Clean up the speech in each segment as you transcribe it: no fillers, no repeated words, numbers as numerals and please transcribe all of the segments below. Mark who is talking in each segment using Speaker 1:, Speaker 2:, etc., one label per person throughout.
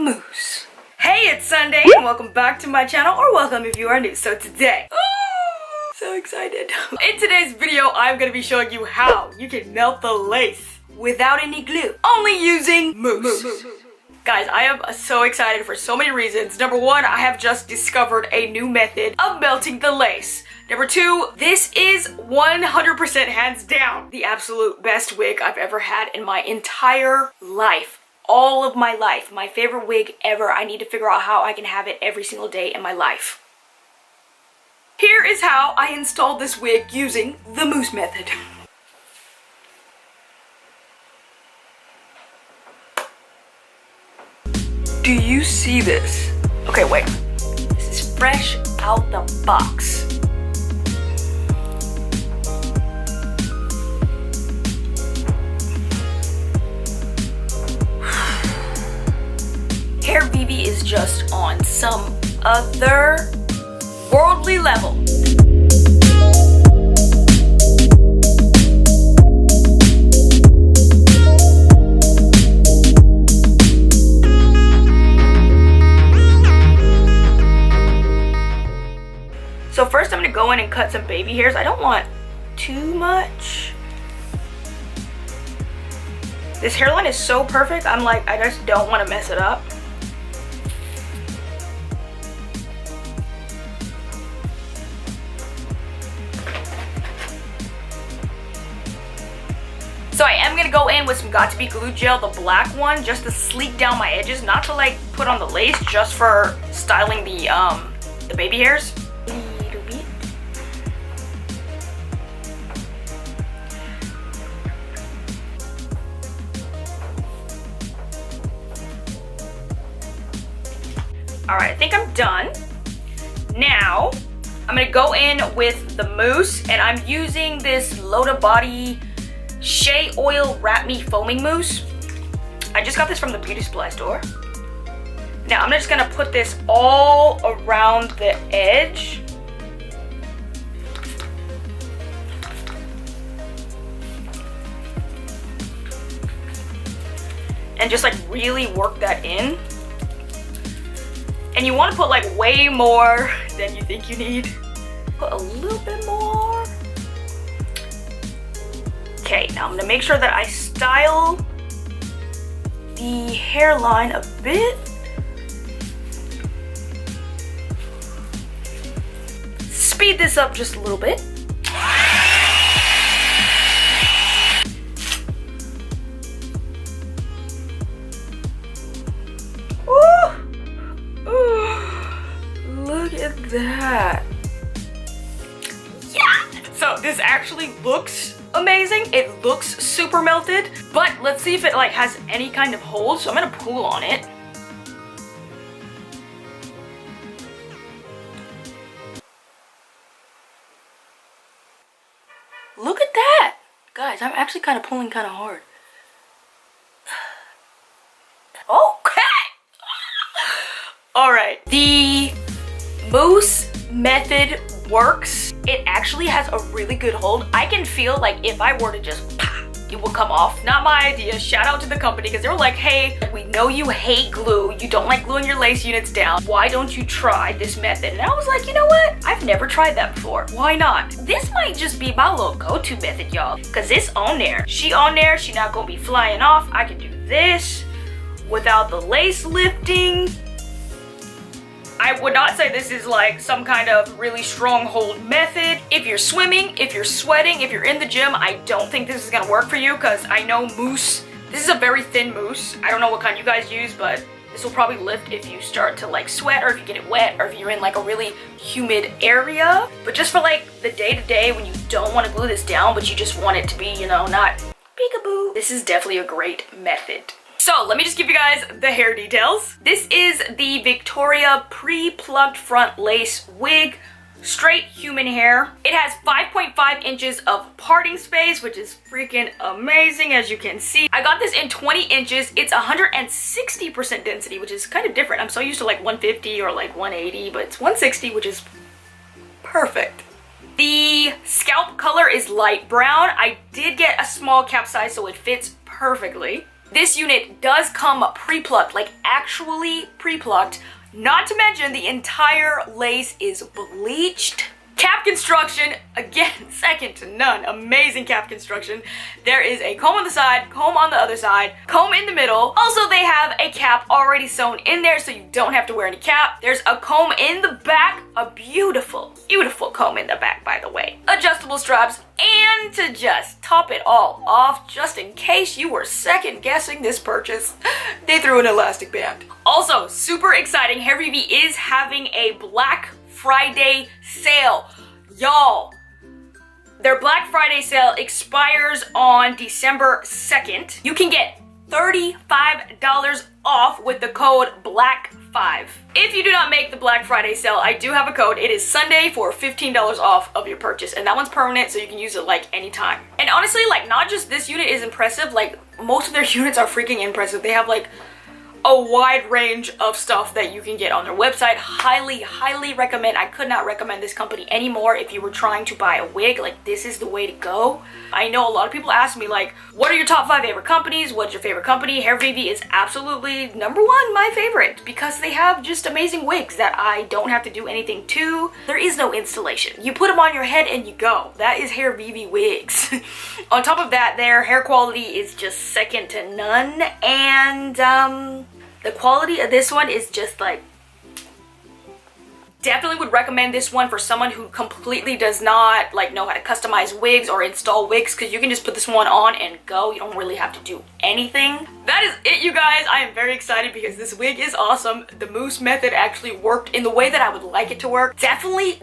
Speaker 1: mousse. Hey, it's Sunday and welcome back to my channel, or welcome if you are new. So today, so excited. In today's video, I'm gonna be showing you how you can melt the lace without any glue, only using mousse. Guys, I am so excited for so many reasons. Number one, I have just discovered a new method of melting the lace. Number two, this is 100% hands down the absolute best wig I've ever had in my entire life. All of my life. My favorite wig ever. I need to figure out how I can have it every single day in my life. Here is how I installed this wig using the mousse method. Do you see this? Okay, wait. This is fresh out the box. Hairvivi is just on some other worldly level. So first I'm gonna go in and cut some baby hairs. I don't want too much. This hairline is so perfect. I'm like, I just don't want to mess it up. So I am gonna go in with some Got2b glue gel, the black one, just to sleek down my edges, not to like put on the lace, just for styling the baby hairs. Alright, I think I'm done. Now, I'm gonna go in with the mousse, and I'm using this Loda Body Shea Oil Wrap Me Foaming Mousse. I just got this from the beauty supply store. Now, I'm just gonna put this all around the edge. And just like really work that in. And you want to put like way more than you think you need. Put a little bit more. Okay, now I'm gonna make sure that I style the hairline a bit. Speed this up just a little bit. Look at that. Yeah! So this actually looks amazing. It looks super melted, but let's see if it like has any kind of hold. So I'm gonna pull on it. Look at that! Guys, I'm actually kind of pulling kind of hard. Okay! Alright, the mousse method works. It actually has a really good hold. I can feel like if I were to just it would come off. Not my idea. Shout out to the company, because they were like, hey, we know you hate glue. You don't like gluing your lace units down. Why don't you try this method? And I was like, you know what? I've never tried that before. Why not? This might just be my little go-to method, y'all, because it's on there. She on there. She not gonna be flying off. I can do this without the lace lifting. I would not say this is like some kind of really strong hold method. If you're swimming, if you're sweating, if you're in the gym, I don't think this is gonna work for you, because I know mousse, this is a very thin mousse. I don't know what kind you guys use, but this will probably lift if you start to like sweat, or if you get it wet, or if you're in like a really humid area. But just for like the day-to-day when you don't want to glue this down, but you just want it to be, you know, not peekaboo, this is definitely a great method. So let me just give you guys the hair details. This is the Victoria pre-plucked front lace wig, straight human hair. It has 5.5 inches of parting space, which is freaking amazing, as you can see. I got this in 20 inches. It's 160% density, which is kind of different. I'm so used to like 150 or like 180, but it's 160, which is perfect. The scalp color is light brown. I did get a small cap size, so it fits perfectly. This unit does come pre-plucked, like actually pre-plucked. Not to mention the entire lace is bleached. Cap construction, again, second to none. Amazing cap construction. There is a comb on the side, comb on the other side, comb in the middle. Also, they have a cap already sewn in there so you don't have to wear any cap. There's a comb in the back, a beautiful, beautiful comb in the back, by the way. Adjustable straps, and to just top it all off, just in case you were second guessing this purchase, they threw an elastic band. Also, super exciting, Hairvivi is having a Black Friday sale. Y'all, their Black Friday sale expires on December 2nd. You can get $35 off with the code BLACK5. If you do not make the Black Friday sale, I do have a code. It is Sunday for $15 off of your purchase, and that one's permanent, so you can use it like anytime. And honestly, like, not just this unit is impressive, like most of their units are freaking impressive. They have like a wide range of stuff that you can get on their website. Highly recommend. I could not recommend this company anymore. If you were trying to buy a wig, like, this is the way to go. I know a lot of people ask me, like, what are your top 5 favorite companies? What's your favorite company? Hairvivi is absolutely #1 my favorite because they have just amazing wigs that I don't have to do anything to. There is no installation. You put them on your head and you go. That is Hairvivi wigs. On top of that, their hair quality is just second to none, and the quality of this one is just like, definitely would recommend this one for someone who completely does not like know how to customize wigs or install wigs, because you can just put this one on and go. You don't really have to do anything. That is it, you guys. I am very excited because this wig is awesome. The mousse method actually worked in the way that I would like it to work. Definitely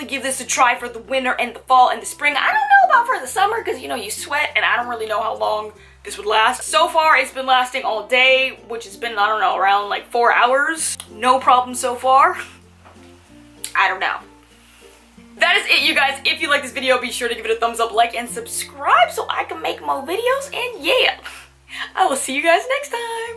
Speaker 1: give this a try for the winter and the fall and the spring. I don't know about for the summer because, you know, you sweat and I don't really know how long this would last. So far, it's been lasting all day, which has been, I don't know, around like 4 hours. No problem so far. I don't know. That is it, you guys. If you like this video, be sure to give it a thumbs up, like, and subscribe so I can make more videos. And yeah, I will see you guys next time.